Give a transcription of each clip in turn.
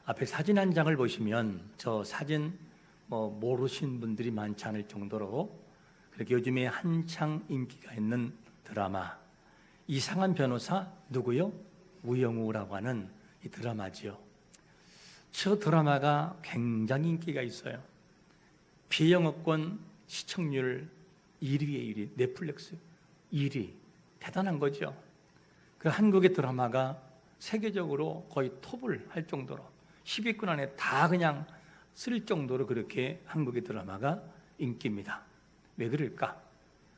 앞에 사진 한 장을 보시면 저 사진 모르신 분들이 많지 않을 정도로 그렇게 요즘에 한창 인기가 있는 드라마 이상한 변호사 누구요? 우영우라고 하는 이 드라마지요. 저 드라마가 굉장히 인기가 있어요. 비영업권 시청률 1위에 1위, 넷플릭스 1위. 대단한 거죠. 그 한국의 드라마가 세계적으로 거의 톱을 할 정도로 10위권 안에 다 그냥 쓸 정도로 그렇게 한국의 드라마가 인기입니다. 왜 그럴까?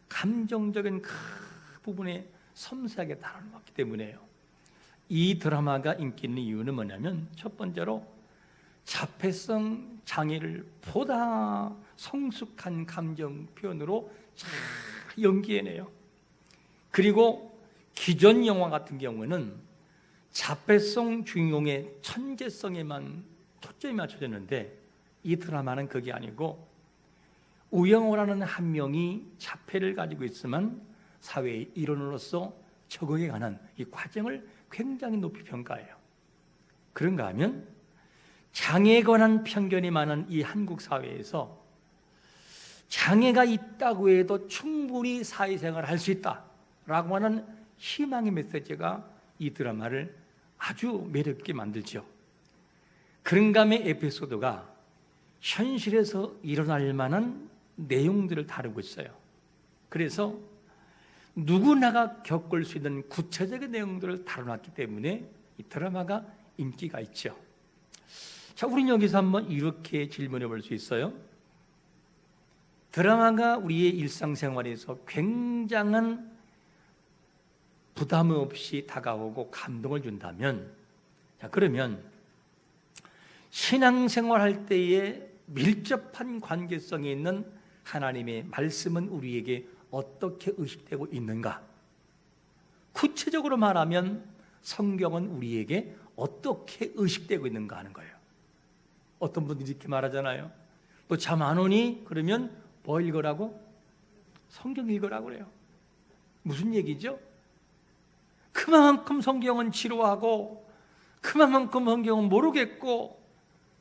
감정적인 그 부분에 섬세하게 다뤄놨기 때문에요. 이 드라마가 인기 있는 이유는 뭐냐면 첫 번째로 자폐성 장애를 보다 성숙한 감정 표현으로 잘 연기해내요. 그리고 기존 영화 같은 경우는 자폐성 주인공의 천재성에만 초점이 맞춰졌는데 이 드라마는 그게 아니고 우영우라는 한 명이 자폐를 가지고 있으면 사회의 일원으로서 적응에 관한 이 과정을 굉장히 높이 평가해요. 그런가 하면 장애에 관한 편견이 많은 이 한국 사회에서 장애가 있다고 해도 충분히 사회생활을 할 수 있다라고 하는 희망의 메시지가 이 드라마를 아주 매력있게 만들죠. 그런가 하면 에피소드가 현실에서 일어날 만한 내용들을 다루고 있어요. 그래서 누구나가 겪을 수 있는 구체적인 내용들을 다뤄놨기 때문에 이 드라마가 인기가 있죠. 자, 우리는 여기서 한번 이렇게 질문해 볼 수 있어요. 드라마가 우리의 일상생활에서 굉장한 부담 없이 다가오고 감동을 준다면, 자, 그러면 신앙생활 할 때에 밀접한 관계성이 있는 하나님의 말씀은 우리에게 어떻게 의식되고 있는가? 구체적으로 말하면 성경은 우리에게 어떻게 의식되고 있는가 하는 거예요. 어떤 분들이 이렇게 말하잖아요. 너 잠 안 오니? 그러면 뭐 읽으라고? 성경 읽으라고 그래요. 무슨 얘기죠? 그만큼 성경은 지루하고 그만큼 성경은 모르겠고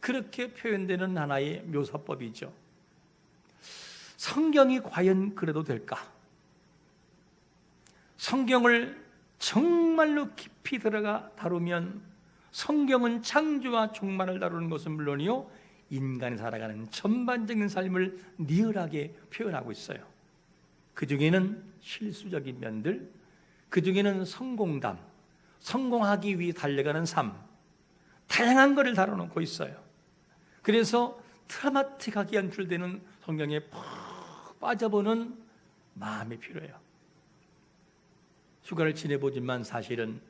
그렇게 표현되는 하나의 묘사법이죠. 성경이 과연 그래도 될까? 성경을 정말로 깊이 들어가 다루면 성경은 창조와 종말을 다루는 것은 물론이요, 인간이 살아가는 전반적인 삶을 리얼하게 표현하고 있어요. 그 중에는 실수적인 면들, 그 중에는 성공담, 성공하기 위해 달려가는 삶, 다양한 것을 다뤄놓고 있어요. 그래서 드라마틱하게 연출되는 성경에 푹 빠져보는 마음이 필요해요. 휴가를 지내보지만 사실은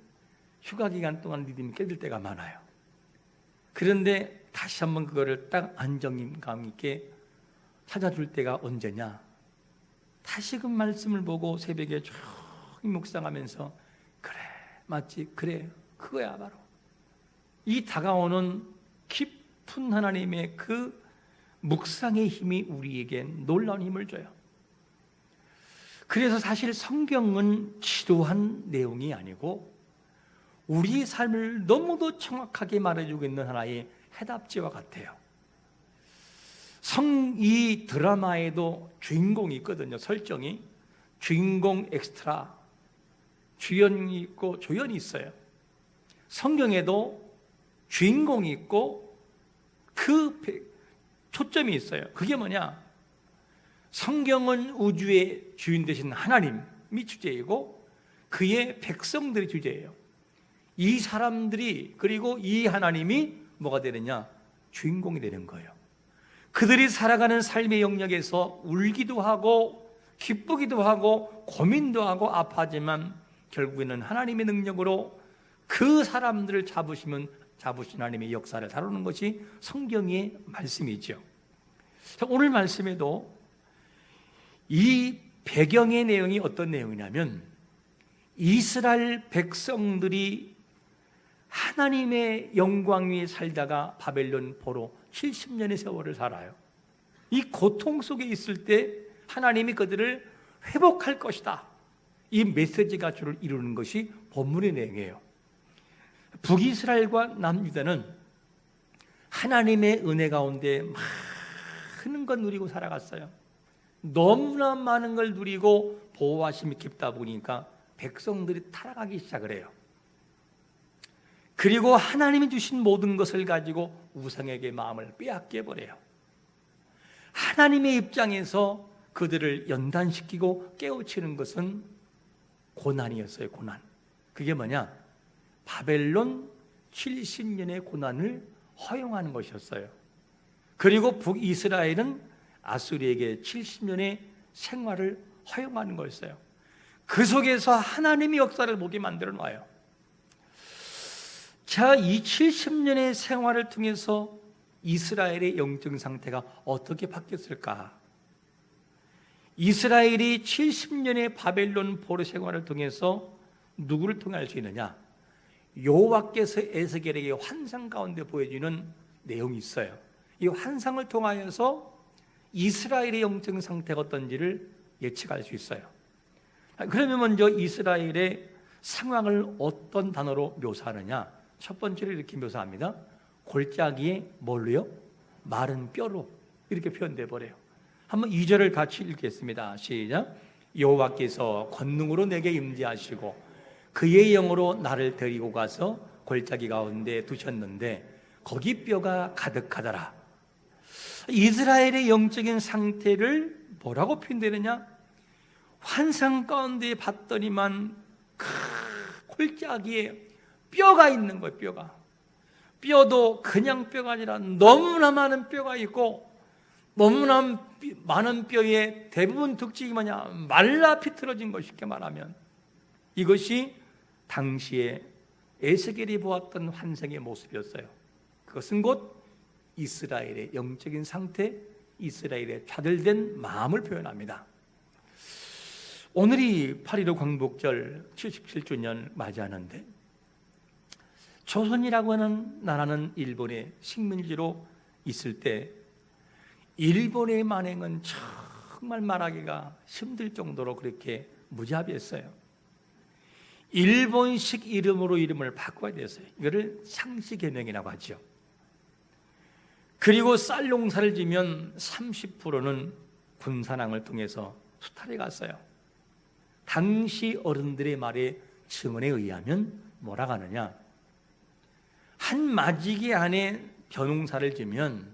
휴가 기간 동안 믿음이 깨질 때가 많아요. 그런데 다시 한번 그거를 딱 안정감 있게 찾아줄 때가 언제냐? 다시금 말씀을 보고 새벽에 조용히 묵상하면서 그래, 맞지? 그래, 그거야 바로. 이 다가오는 깊은 하나님의 그 묵상의 힘이 우리에게 놀라운 힘을 줘요. 그래서 사실 성경은 지루한 내용이 아니고 우리의 삶을 너무도 정확하게 말해주고 있는 하나의 해답지와 같아요. 이 드라마에도 주인공이 있거든요. 설정이 주인공 엑스트라, 주연이 있고 조연이 있어요. 성경에도 주인공이 있고 그 초점이 있어요. 그게 뭐냐? 성경은 우주의 주인 되신 하나님이 주제이고 그의 백성들이 주제예요. 이 사람들이, 그리고 이 하나님이 뭐가 되느냐? 주인공이 되는 거예요. 그들이 살아가는 삶의 영역에서 울기도 하고 기쁘기도 하고 고민도 하고 아파하지만 결국에는 하나님의 능력으로 그 사람들을 잡으신 하나님의 역사를 다루는 것이 성경의 말씀이죠. 오늘 말씀에도 이 배경의 내용이 어떤 내용이냐면 이스라엘 백성들이 하나님의 영광 위에 살다가 바벨론 포로 70년의 세월을 살아요. 이 고통 속에 있을 때 하나님이 그들을 회복할 것이다, 이 메시지가 주를 이루는 것이 본문의 내용이에요. 북이스라엘과 남유다는 하나님의 은혜 가운데 많은 걸 누리고 살아갔어요. 너무나 많은 걸 누리고 보호하심이 깊다 보니까 백성들이 타락하기 시작을 해요. 그리고 하나님이 주신 모든 것을 가지고 우상에게 마음을 빼앗겨 버려요. 하나님의 입장에서 그들을 연단시키고 깨우치는 것은 고난이었어요. 고난. 그게 뭐냐? 바벨론 70년의 고난을 허용하는 것이었어요. 그리고 북이스라엘은 아수리에게 70년의 생활을 허용하는 거였어요. 그 속에서 하나님의 역사를 보게 만들어 놔요. 자, 이 70년의 생활을 통해서 이스라엘의 영적 상태가 어떻게 바뀌었을까? 이스라엘이 70년의 바벨론 포로 생활을 통해서 누구를 통해 알 수 있느냐? 여호와께서 에스겔에게 환상 가운데 보여주는 내용이 있어요. 이 환상을 통하여서 이스라엘의 영적 상태가 어떤지를 예측할 수 있어요. 그러면 먼저 이스라엘의 상황을 어떤 단어로 묘사하느냐? 첫 번째로 이렇게 묘사합니다. 골짜기에 뭘로요? 마른 뼈로 이렇게 표현돼 버려요. 한번 2절을 같이 읽겠습니다. 시작. 여호와께서 권능으로 내게 임재하시고 그의 영으로 나를 데리고 가서 골짜기 가운데 두셨는데 거기 뼈가 가득하더라. 이스라엘의 영적인 상태를 뭐라고 표현되느냐? 환상 가운데 봤더니만 골짜기에 뼈가 있는 거예요. 뼈가. 뼈도 그냥 뼈가 아니라 너무나 많은 뼈가 있고, 너무나 많은 뼈의 대부분 특징이 뭐냐? 말라 비틀어진 것, 쉽게 말하면 이것이 당시에 에스겔이 보았던 환상의 모습이었어요. 그것은 곧 이스라엘의 영적인 상태, 이스라엘의 좌절된 마음을 표현합니다. 오늘이 8.15 광복절 77주년 맞이하는데, 조선이라고 하는 나라는 일본의 식민지로 있을 때 일본의 만행은 정말 말하기가 힘들 정도로 그렇게 무자비했어요. 일본식 이름으로 이름을 바꿔야 됐어요. 이거를 상시개명이라고 하죠. 그리고 쌀 농사를 지면 30%는 군산항을 통해서 수탈해 갔어요. 당시 어른들의 말에 증언에 의하면 뭐라고 하느냐? 한 마지기 안에 벼농사를 지면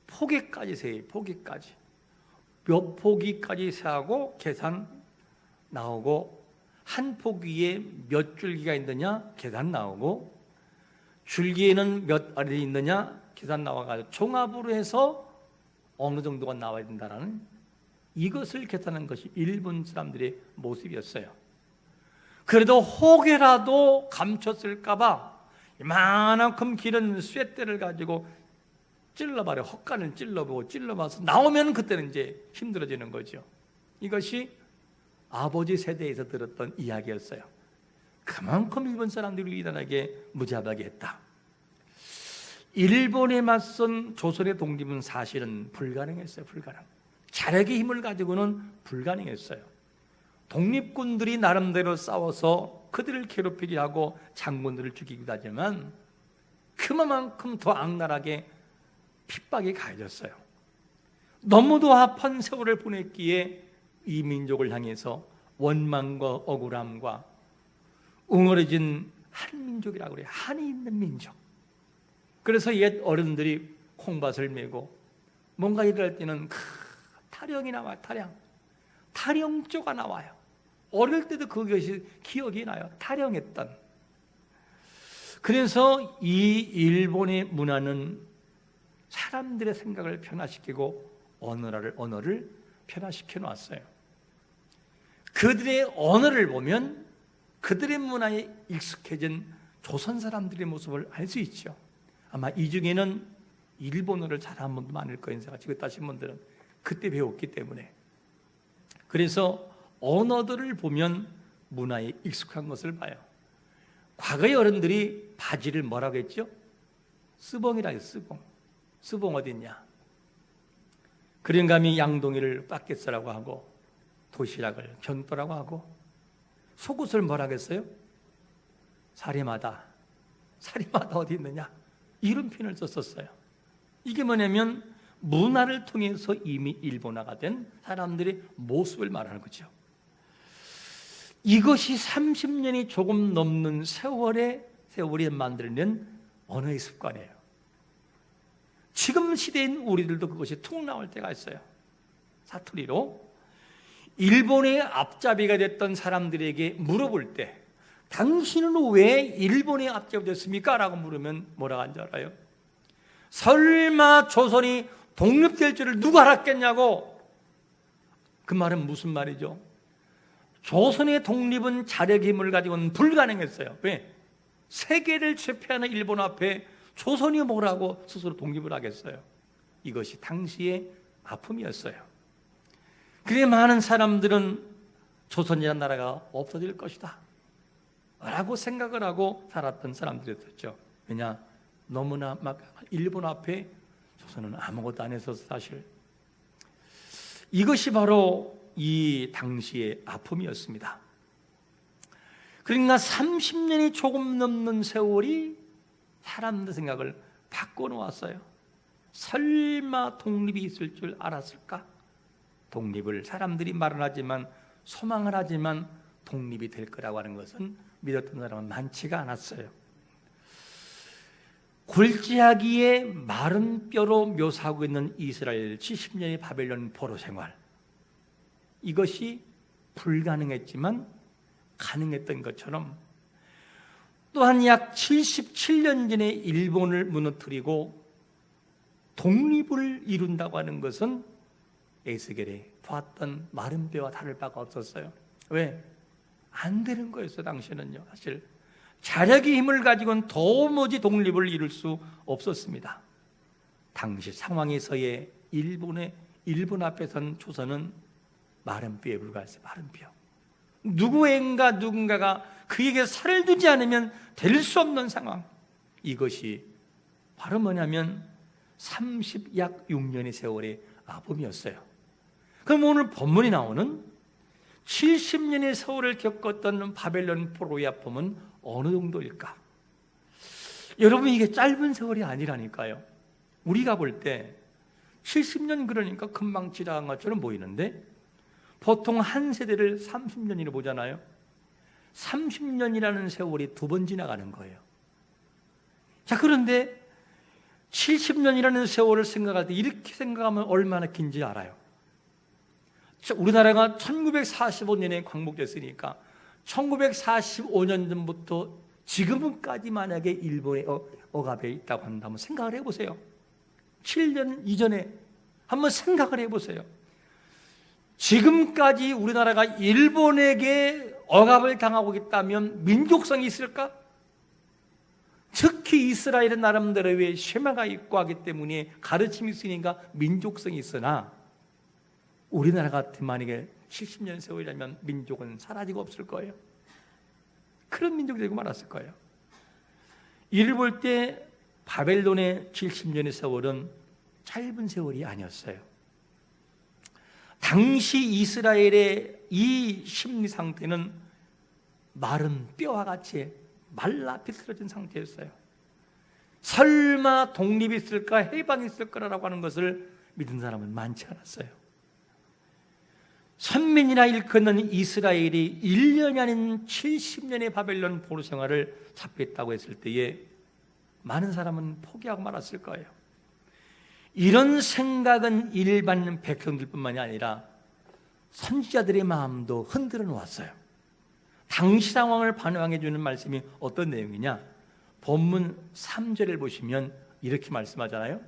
포기까지 세요. 포기까지. 몇 포기까지 세하고 계산 나오고, 한 포기에 몇 줄기가 있느냐 계산 나오고, 줄기에는 몇 알이 있느냐 계산 나와가지고 종합으로 해서 어느 정도가 나와야 된다라는, 이것을 계산하는 것이 일본 사람들의 모습이었어요. 그래도 혹여라도 감췄을까봐 이만큼 길은 쇳대를 가지고 찔러봐요. 헛간을 찔러보고 찔러봐서 나오면 그때는 이제 힘들어지는 거죠. 이것이 아버지 세대에서 들었던 이야기였어요. 그만큼 일본 사람들이 우리나라에게 무자비하게 했다. 일본에 맞선 조선의 독립은 사실은 불가능했어요. 불가능. 자력의 힘을 가지고는 불가능했어요. 독립군들이 나름대로 싸워서 그들을 괴롭히게 하고 장군들을 죽이기도 하지만 그만큼 더 악랄하게 핍박이 가해졌어요. 너무도 아픈 세월을 보냈기에 이 민족을 향해서 원망과 억울함과 웅얼해진 한민족이라고 그래요. 한이 있는 민족. 그래서 옛 어른들이 콩밭을 메고 뭔가 일을 할 때는 타령이 나와요. 타령조가 나와요. 어릴 때도 그것이 기억이 나요. 타령했던. 그래서 이 일본의 문화는 사람들의 생각을 변화시키고 언어를 변화시켜 놨어요. 그들의 언어를 보면 그들의 문화에 익숙해진 조선 사람들의 모습을 알 수 있죠. 아마 이 중에는 일본어를 잘하는 분도 많을 거예요. 제가 지금 따신 분들은 그때 배웠기 때문에. 그래서 언어들을 보면 문화에 익숙한 것을 봐요. 과거의 어른들이 바지를 뭐라고 했죠? 스봉이라 했어요. 스봉 어디 있냐? 그런감이 양동이를 빠켓스라고 하고, 도시락을 변도라고 하고, 속옷을 뭐라고 했어요? 사리마다 어디 있느냐? 이런 표현을 썼었어요. 이게 뭐냐면 문화를 통해서 이미 일본화가 된 사람들의 모습을 말하는 거죠. 이것이 30년이 조금 넘는 세월이 만들어낸 언어의 습관이에요. 지금 시대인 우리들도 그것이 툭 나올 때가 있어요. 사투리로 일본의 앞잡이가 됐던 사람들에게 물어볼 때 당신은 왜 일본의 앞잡이 됐습니까? 라고 물으면 뭐라고 하는 줄 알아요? 설마 조선이 독립될 줄을 누가 알았겠냐고. 그 말은 무슨 말이죠? 조선의 독립은 자력의 힘을 가지고는 불가능했어요. 왜? 세계를 제패하는 일본 앞에 조선이 뭐라고 스스로 독립을 하겠어요? 이것이 당시의 아픔이었어요. 그래 많은 사람들은 조선이라는 나라가 없어질 것이다 라고 생각을 하고 살았던 사람들이었죠. 왜냐? 너무나 막 일본 앞에 조선은 아무것도 안 했어서 사실. 이것이 바로 이 당시의 아픔이었습니다. 그러니까 30년이 조금 넘는 세월이 사람들 생각을 바꿔놓았어요. 설마 독립이 있을 줄 알았을까? 독립을 사람들이 말은 하지만 소망을 하지만 독립이 될 거라고 하는 것은 믿었던 사람은 많지가 않았어요. 굴지하기에 마른 뼈로 묘사하고 있는 이스라엘 70년의 바벨론 포로 생활, 이것이 불가능했지만 가능했던 것처럼 또한 약 77년 전에 일본을 무너뜨리고 독립을 이룬다고 하는 것은 에스겔이 보았던 마른 뼈와 다를 바가 없었어요. 왜? 안 되는 거였어요. 당시는요. 사실 자력의 힘을 가지고는 도무지 독립을 이룰 수 없었습니다. 당시 상황에서의 일본 앞에 선 조선은 마른 뼈에 불과했어요. 마른 뼈. 누군가가 그에게 살을 두지 않으면 될 수 없는 상황. 이것이 바로 뭐냐면 약 6년의 세월의 아픔이었어요. 그럼 오늘 본문이 나오는 70년의 세월을 겪었던 바벨론 포로의 아픔은 어느 정도일까? 여러분, 이게 짧은 세월이 아니라니까요. 우리가 볼 때 70년 그러니까 금방 지나간 것처럼 보이는데 보통 한 세대를 30년이라 보잖아요. 30년이라는 세월이 2번 지나가는 거예요. 자, 그런데 70년이라는 세월을 생각할 때 이렇게 생각하면 얼마나 긴지 알아요. 우리나라가 1945년에 광복됐으니까 1945년 전부터 지금까지 만약에 일본의 억압에 있다고 한다면 생각을 해보세요. 7년 이전에 한번 생각을 해보세요. 지금까지 우리나라가 일본에게 억압을 당하고 있다면 민족성이 있을까? 특히 이스라엘은 나름대로의 쉐마가 있고 하기 때문에 가르침이 있으니까 민족성이 있으나 우리나라 같은 만약에 70년 세월이라면 민족은 사라지고 없을 거예요. 그런 민족이 되고 말았을 거예요. 이를 볼 때 바벨론의 70년의 세월은 짧은 세월이 아니었어요. 당시 이스라엘의 이 심리 상태는 마른 뼈와 같이 말라 비틀어진 상태였어요. 설마 독립이 있을까, 해방이 있을 거라고 하는 것을 믿은 사람은 많지 않았어요. 선민이나 일컫는 이스라엘이 1년이 아닌 70년의 바벨론 포로 생활을 잡겠다고 했을 때에 많은 사람은 포기하고 말았을 거예요. 이런 생각은 일반 백성들뿐만이 아니라 선지자들의 마음도 흔들어 놓았어요. 당시 상황을 반영해 주는 말씀이 어떤 내용이냐? 본문 3절을 보시면 이렇게 말씀하잖아요.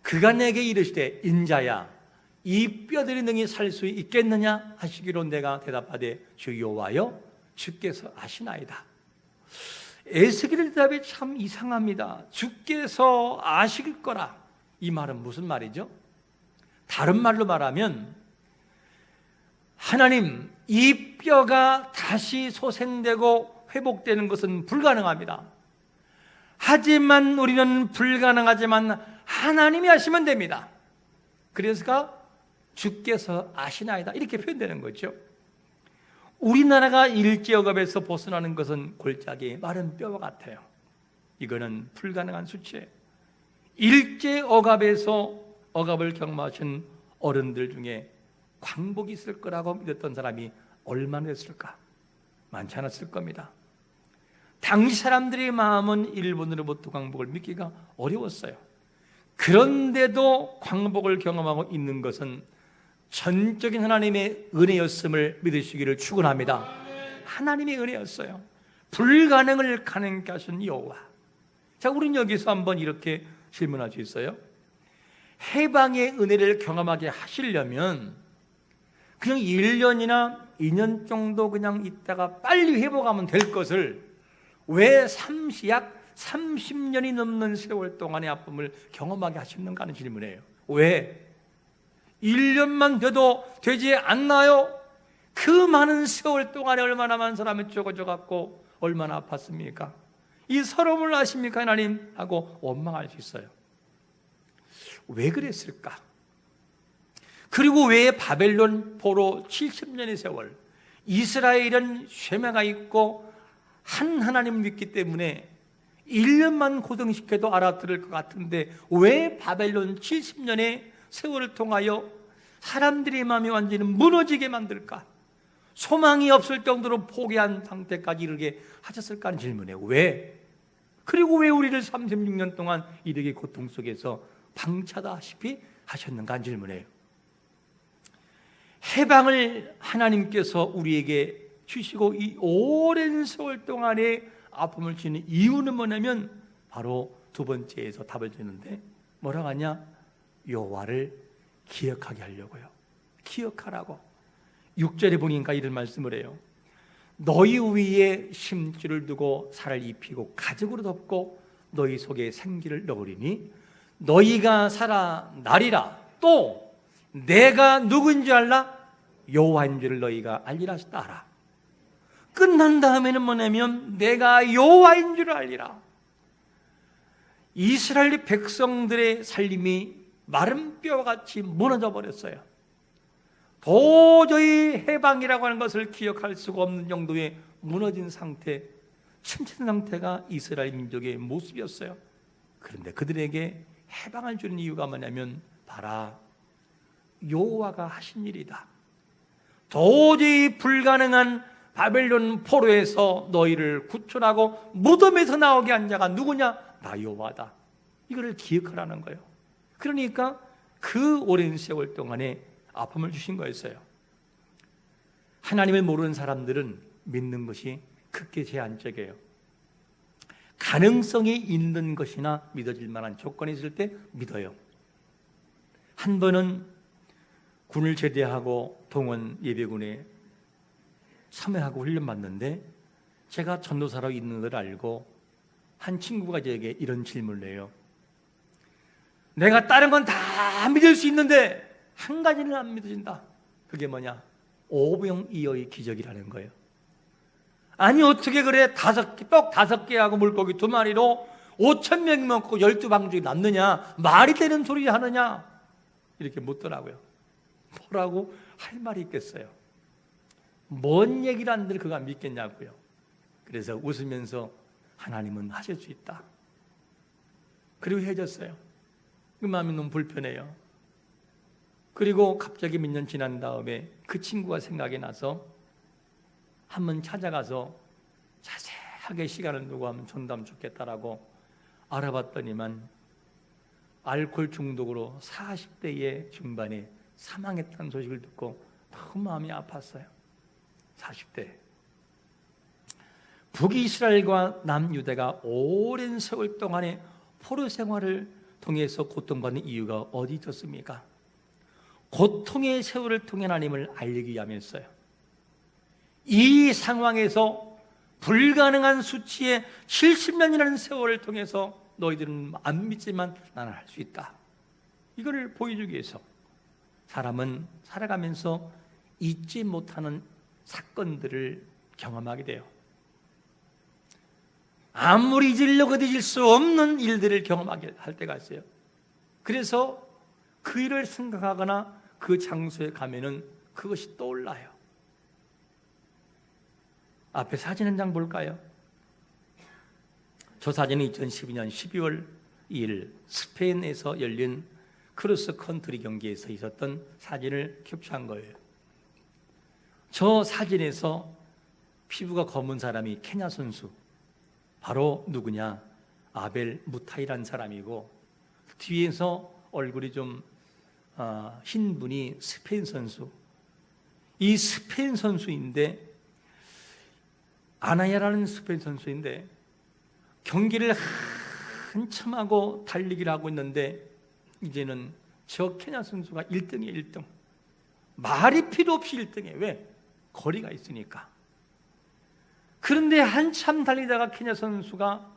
그가 내게 이르시되 인자야 이 뼈들이 능히 살 수 있겠느냐 하시기로 내가 대답하되 주 여호와여 주께서 아시나이다. 에스겔의 대답이 참 이상합니다. 주께서 아실 거라. 이 말은 무슨 말이죠? 다른 말로 말하면 하나님, 이 뼈가 다시 소생되고 회복되는 것은 불가능합니다. 하지만 우리는 불가능하지만 하나님이 하시면 됩니다. 그래서 주께서 아시나이다 이렇게 표현되는 거죠. 우리나라가 일제억압에서 벗어나는 것은 골짜기 마른 뼈와 같아요. 이거는 불가능한 수치예요. 일제 억압에서 억압을 경험하신 어른들 중에 광복이 있을 거라고 믿었던 사람이 얼마나 됐을까? 많지 않았을 겁니다. 당시 사람들의 마음은 일본으로부터 광복을 믿기가 어려웠어요. 그런데도 광복을 경험하고 있는 것은 전적인 하나님의 은혜였음을 믿으시기를 축원합니다. 하나님의 은혜였어요. 불가능을 가능케 하신 여호와. 자, 우리는 여기서 한번 이렇게 질문할 수 있어요. 해방의 은혜를 경험하게 하시려면 그냥 1년이나 2년 정도 그냥 있다가 빨리 회복하면 될 것을 왜 약 30년이 넘는 세월 동안의 아픔을 경험하게 하시는가 하는 질문이에요. 왜? 1년만 돼도 되지 않나요? 그 많은 세월 동안에 얼마나 많은 사람이 죽어져갖고 얼마나 아팠습니까? 이 서러움을 아십니까 하나님? 하고 원망할 수 있어요. 왜 그랬을까? 그리고 왜 바벨론 포로 70년의 세월, 이스라엘은 쇠매가 있고 한 하나님 믿기 때문에 1년만 고등시켜도 알아들을 것 같은데 왜 바벨론 70년의 세월을 통하여 사람들의 마음이 완전히 무너지게 만들까? 소망이 없을 정도로 포기한 상태까지 이르게 하셨을까 하는 질문이에요. 왜? 그리고 왜 우리를 36년 동안 이렇게 고통 속에서 방치하다시피 하셨는가 하는 질문이에요. 해방을 하나님께서 우리에게 주시고 이 오랜 세월 동안의 아픔을 주는 이유는 뭐냐면 바로 두 번째에서 답을 주는데 뭐라고 하냐? 여호와를 기억하게 하려고요. 기억하라고. 6절에 보니까 이런 말씀을 해요. 너희 위에 심줄을 두고 살을 입히고 가죽으로 덮고 너희 속에 생기를 넣으리니 너희가 살아나리라. 또 내가 누구인지 알라? 여호와인 줄 너희가 알리라 하셨다. 알아. 끝난 다음에는 뭐냐면 내가 여호와인 줄 알리라. 이스라엘 백성들의 살림이 마른 뼈와 같이 무너져 버렸어요. 도저히 해방이라고 하는 것을 기억할 수가 없는 정도의 무너진 상태, 침체된 상태가 이스라엘 민족의 모습이었어요. 그런데 그들에게 해방을 주는 이유가 뭐냐면 봐라, 여호와가 하신 일이다. 도저히 불가능한 바벨론 포로에서 너희를 구출하고 무덤에서 나오게 한 자가 누구냐? 나 여호와다. 이거를 기억하라는 거예요. 그러니까 그 오랜 세월 동안에 아픔을 주신 거였어요. 하나님을 모르는 사람들은 믿는 것이 크게 제한적이에요. 가능성이 있는 것이나 믿어질 만한 조건이 있을 때 믿어요. 한 번은 군을 제대하고 동원 예배군에 참여하고 훈련받는데 제가 전도사로 있는 걸 알고 한 친구가 저에게 이런 질문을 해요. 내가 다른 건 다 믿을 수 있는데 한 가지는 안 믿어진다. 그게 뭐냐? 오병이어의 기적이라는 거예요. 아니 어떻게 그래? 떡 5개하고 물고기 2마리로 5,000명이 먹고 12방죽이 남느냐? 말이 되는 소리 하느냐? 이렇게 묻더라고요. 뭐라고 할 말이 있겠어요? 뭔 얘기를 안 들으면 그가 믿겠냐고요. 그래서 웃으면서 하나님은 하실 수 있다. 그리고 헤어졌어요. 그 마음이 너무 불편해요. 그리고 갑자기 몇 년 지난 다음에 그 친구가 생각이 나서 한번 찾아가서 자세하게 시간을 두고 하면 전담 좋겠다라고 알아봤더니만 알코올 중독으로 40대의 중반에 사망했다는 소식을 듣고 너무 마음이 아팠어요. 40대. 북이스라엘과 남유다가 오랜 세월 동안의 포로 생활을 통해서 고통받는 이유가 어디 있었습니까? 고통의 세월을 통해 하나님을 알리기 위함이었어요. 이 상황에서 불가능한 수치의 70년이라는 세월을 통해서 너희들은 안 믿지만 나는 할 수 있다. 이거를 보여주기 위해서 사람은 살아가면서 잊지 못하는 사건들을 경험하게 돼요. 아무리 잊으려고 잊을 수 없는 일들을 경험하게 할 때가 있어요. 그래서 그 일을 생각하거나 그 장소에 가면은 그것이 떠올라요. 앞에 사진 한 장 볼까요? 저 사진은 2012년 12월 일 스페인에서 열린 크로스 컨트리 경기에서 있었던 사진을 캡처한 거예요. 저 사진에서 피부가 검은 사람이 케냐 선수, 바로 누구냐? 아벨 무타이라는 사람이고, 뒤에서 얼굴이 좀 흰 분이 스페인 선수. 이 스페인 선수인데, 아나야라는 스페인 선수인데, 경기를 한참 하고 달리기를 하고 있는데, 이제는 저 케냐 선수가 1등이에요. 1등. 말이 필요 없이 1등이에요. 왜? 거리가 있으니까. 그런데 한참 달리다가 케냐 선수가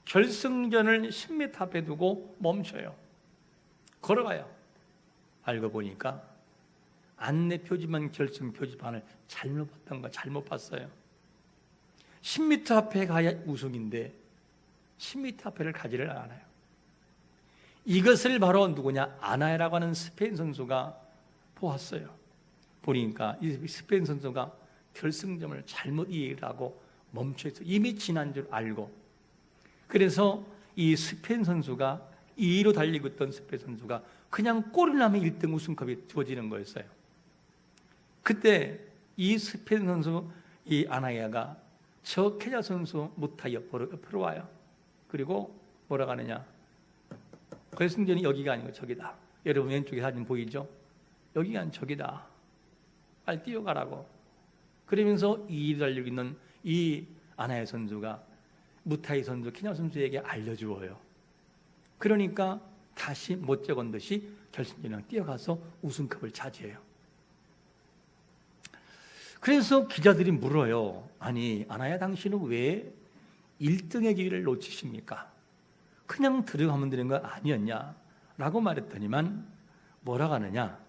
결승전을 10m 앞에 두고 멈춰요. 걸어가요. 알고 보니까 안내 표지만 결승 표지판을 잘못 봤던 거, 잘못 봤어요. 10m 앞에 가야 우승인데 10m 앞에를 가지를 않아요. 이것을 바로 누구냐? 아나야라고 하는 스페인 선수가 보았어요. 보니까 이 스페인 선수가 결승점을 잘못 이해를 하고 멈춰있어. 이미 지난 줄 알고. 그래서 이 스페인 선수가 2위로 달리고 있던 스페인 선수가 그냥 골을 나면 1등 우승컵이 주어지는 거였어요. 그때 이 스페인 선수, 이 아나야가 저 케냐 선수 무타이 옆으로 와요. 그리고 뭐라고 하느냐? 결승전이 여기가 아니고 저기다. 여러분 왼쪽에 사진 보이죠? 여기가 아니고 저기다. 빨리 뛰어가라고. 그러면서 2위를 달리고 있는 이 아나야 선수가 무타이 선수, 케냐 선수에게 알려주어요. 그러니까 다시 못져 건듯이 결승전에 뛰어가서 우승컵을 차지해요. 그래서 기자들이 물어요. 아니, 아나야 당신은 왜 1등의 기회를 놓치십니까? 그냥 들어가면 되는 거 아니었냐? 라고 말했더니만 뭐라고 하느냐?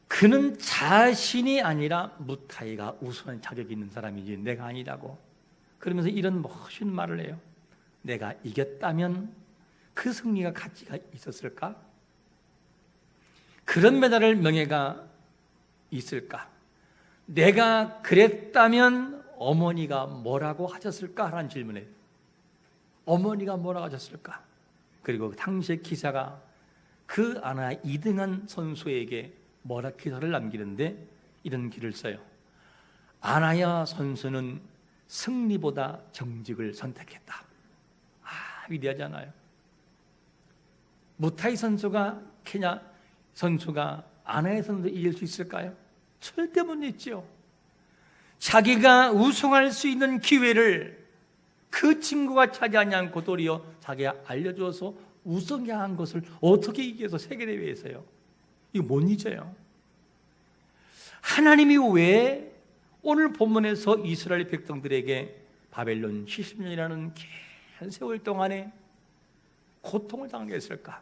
그는 자신이 아니라 무타이가 우승할 자격이 있는 사람이지 내가 아니라고. 그러면서 이런 멋진 말을 해요. 내가 이겼다면 그 승리가 가치가 있었을까? 그런 메달을 명예가 있을까? 내가 그랬다면 어머니가 뭐라고 하셨을까? 라는 질문에 어머니가 뭐라고 하셨을까? 그리고 당시의 기사가 그 아나 2등한 선수에게 뭐라 기사를 남기는데 이런 글을 써요. 아나야 선수는 승리보다 정직을 선택했다. 위대하잖아요. 무타이 선수가 케냐 선수가 아나야 선수 이길 수 있을까요? 절대 못 있죠. 자기가 우승할 수 있는 기회를 그 친구가 차지하지 않고 도리어 자기가 알려줘서 우승한 것을 어떻게 이겨서 세계대회에서요? 이거 못 잊어요. 하나님이 왜 오늘 본문에서 이스라엘 백성들에게 바벨론 70년이라는 긴 세월 동안에 고통을 당하게 했을까?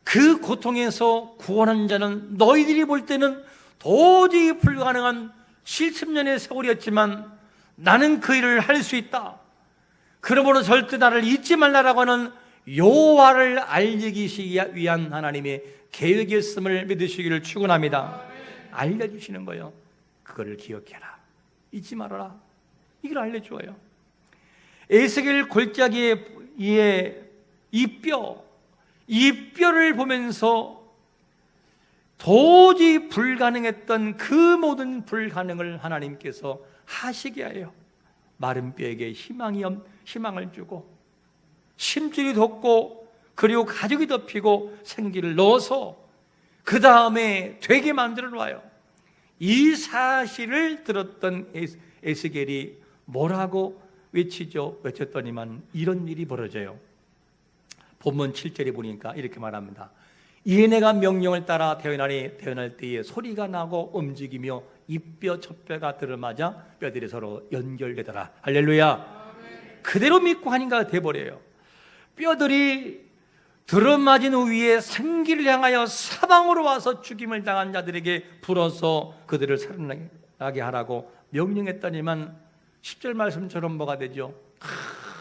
그 고통에서 구원한 자는 너희들이 볼 때는 도저히 불가능한 70년의 세월이었지만 나는 그 일을 할 수 있다. 그러므로 절대 나를 잊지 말라라고 하는 여호와를 알리기 위한 하나님의 계획이었음을 믿으시기를 축원합니다. 알려주시는 거예요. 그거를 기억해라. 잊지 말아라. 이걸 알려줘요. 에스겔 골짜기에 이 뼈를 보면서 도저히 불가능했던 그 모든 불가능을 하나님께서 하시게 해요. 마른 뼈에게 희망을 주고 심줄이 돋고 그리고 가죽이 덮이고 생기를 넣어서 그 다음에 되게 만들어 놔요. 이 사실을 들었던 에스겔이 뭐라고 외쳤더니만 이런 일이 벌어져요. 본문 7절에 보니까 이렇게 말합니다. 이에 내가 명령을 따라 태어날 때에 소리가 나고 움직이며 이 뼈 저 뼈가 들어맞아 뼈들이 서로 연결되더라. 할렐루야. 그대로 믿고 하니까 돼버려요. 뼈들이 들어맞은 후에 생기를 향하여 사방으로 와서 죽임을 당한 자들에게 불어서 그들을 살아나게 하라고 명령했더니만 10절 말씀처럼 뭐가 되죠?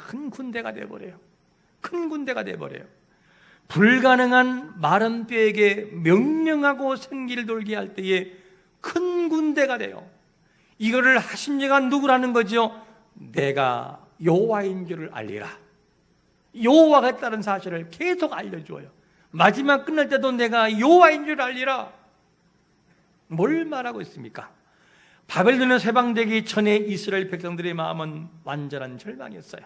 큰 군대가 돼버려요. 큰 군대가 돼버려요. 불가능한 마른 뼈에게 명령하고 생기를 돌게 할 때에 큰 군대가 돼요. 이거를 하신 이가 누구라는 거죠? 내가 여호와인 줄을 알리라. 여호와가 있다는 사실을 계속 알려줘요. 마지막 끝날 때도 내가 여호와인 줄 알리라. 뭘 말하고 있습니까? 바벨론에 해방되기 전에 이스라엘 백성들의 마음은 완전한 절망이었어요.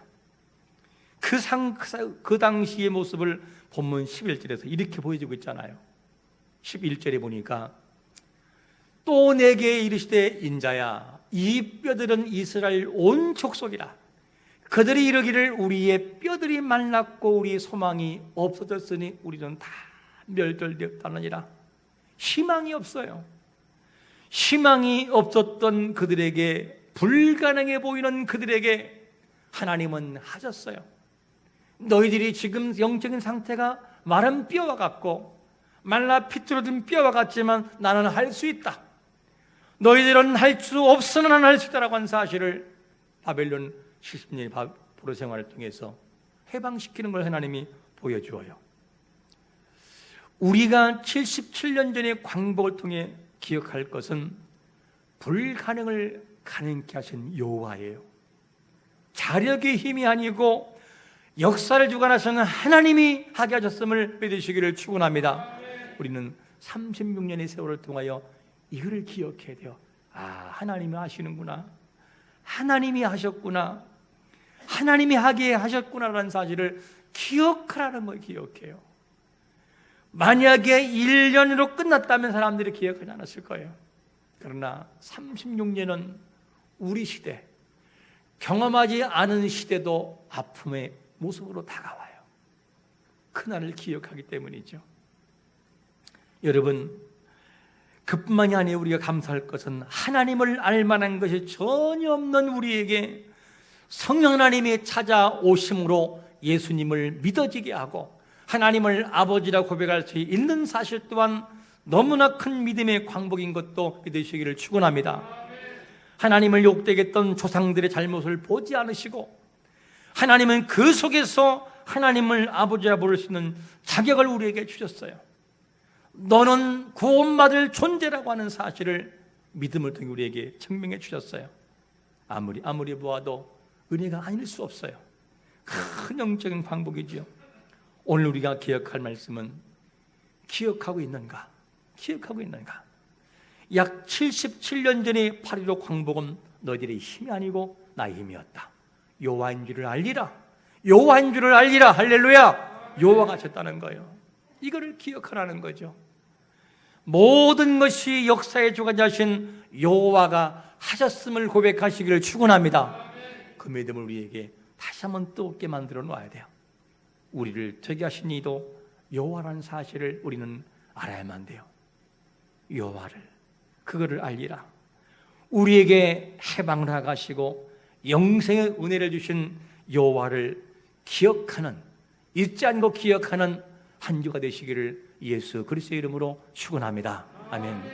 그 당시의 모습을 본문 11절에서 이렇게 보여주고 있잖아요. 11절에 보니까 또 내게 이르시되 인자야 이 뼈들은 이스라엘 온 족속이라. 그들이 이르기를 우리의 뼈들이 말랐고 우리의 소망이 없어졌으니 우리는 다 멸절되었다느니라. 희망이 없어요. 희망이 없었던 그들에게, 불가능해 보이는 그들에게 하나님은 하셨어요. 너희들이 지금 영적인 상태가 마른 뼈와 같고 말라 피투러진 뼈와 같지만 나는 할 수 있다. 너희들은 할 수 없으나 나는 할 수 있다라고 한 사실을 바벨론 70년의 포로 생활을 통해서 해방시키는 걸 하나님이 보여주어요. 우리가 77년 전의 광복을 통해 기억할 것은 불가능을 가능케 하신 여호와예요. 자력의 힘이 아니고 역사를 주관하시는 하나님이 하게 하셨음을 믿으시기를 축원합니다. 우리는 36년의 세월을 통하여 이거를 기억해야 돼요. 하나님이 하시는구나, 하나님이 하셨구나, 하나님이 하게 하셨구나라는 사실을 기억하라는 걸 기억해요. 만약에 1년으로 끝났다면 사람들이 기억하지 않았을 거예요. 그러나 36년은 우리 시대, 경험하지 않은 시대도 아픔의 모습으로 다가와요. 그날을 기억하기 때문이죠. 여러분, 그뿐만이 아니라 우리가 감사할 것은 하나님을 알만한 것이 전혀 없는 우리에게 성령 하나님이 찾아오심으로 예수님을 믿어지게 하고 하나님을 아버지라 고백할 수 있는 사실 또한 너무나 큰 믿음의 광복인 것도 믿으시기를 축원합니다. 하나님을 욕되게 했던 조상들의 잘못을 보지 않으시고 하나님은 그 속에서 하나님을 아버지라 부를 수 있는 자격을 우리에게 주셨어요. 너는 구원받을 존재라고 하는 사실을 믿음을 통해 우리에게 증명해 주셨어요. 아무리 보아도 은혜가 아닐 수 없어요. 큰 영적인 광복이지요. 오늘 우리가 기억할 말씀은 기억하고 있는가? 기억하고 있는가? 약 77년 전의 8.15 광복은 너희들의 힘이 아니고 나의 힘이었다. 여호와인 줄을 알리라. 여호와인 줄을 알리라. 할렐루야. 여호와가 하셨다는 거예요. 이거를 기억하라는 거죠. 모든 것이 역사의 주관자신 여호와가 하셨음을 고백하시기를 축원합니다. 그 믿음을 우리에게 다시 한번 뜨겁게 만들어 놓아야 돼요. 우리를 되게 하신 이도 여호와라는 사실을 우리는 알아야만 돼요. 여호와를, 그거를 알리라. 우리에게 해방을 하시고 영생의 은혜를 주신 여호와를 기억하는, 잊지 않고 기억하는 한 주가 되시기를 예수 그리스도의 이름으로 축원합니다. 아멘.